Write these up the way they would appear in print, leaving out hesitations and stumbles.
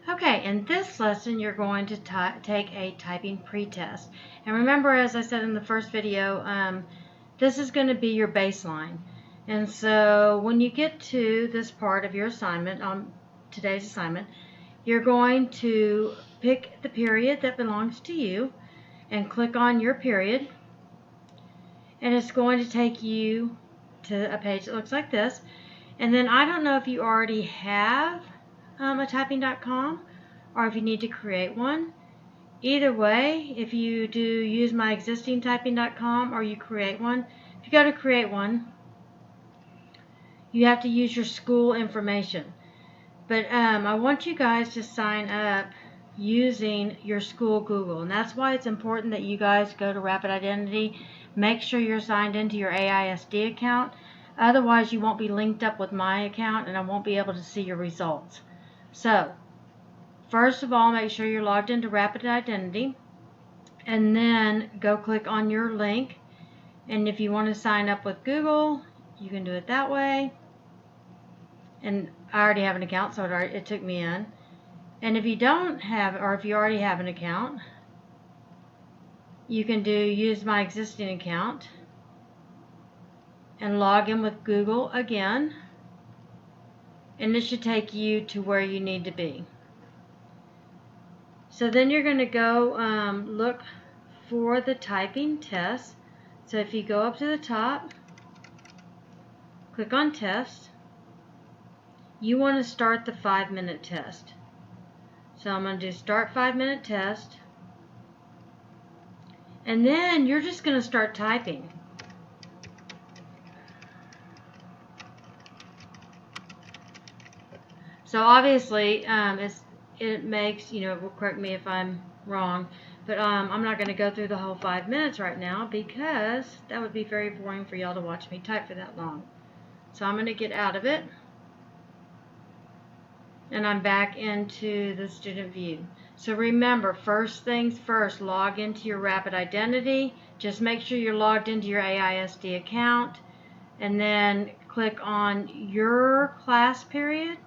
Okay, in this lesson you're going to take a typing pretest. And remember, as I said in the first video, this is going to be your baseline. And so when you get to this part of your assignment, today's assignment, you're going to pick the period that belongs to you and click on your period. And it's going to take you to a page that looks like this. And then I don't know if you already have a typing.com or if you need to create one. Either way, if you do use my existing typing.com or you create one, if you go to create one, you have to use your school information. But I want you guys to sign up using your school Google, and that's why it's important that you guys go to Rapid Identity. Make sure you're signed into your AISD account. Otherwise, you won't be linked up with my account and I won't be able to see your results. So, first of all, make sure you're logged into Rapid Identity, and then go click on your link. And if you want to sign up with Google, you can do it that way. And I already have an account, so it took me in. And if you don't have, or if you already have an account, you can use my existing account and log in with Google again. And it should take you to where you need to be. So then you're going to go look for the typing test. So if you go up to the top, click on test, you want to start the 5-minute test. So I'm going to do start 5-minute test. And then you're just going to start typing. So obviously it makes, correct me if I'm wrong, but I'm not going to go through the whole 5 minutes right now because that would be very boring for y'all to watch me type for that long. So I'm going to get out of it. And I'm back into the student view. So remember, first things first, log into your Rapid Identity. Just make sure you're logged into your AISD account. And then click on your class period.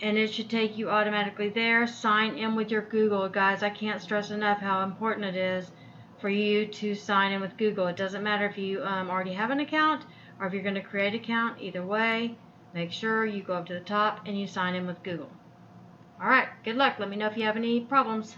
And it should take you automatically there. Sign in with your Google. Guys, I can't stress enough how important it is for you to sign in with Google. It doesn't matter if you already have an account or if you're going to create an account. Either way, make sure you go up to the top and you sign in with Google. All right, good luck. Let me know if you have any problems.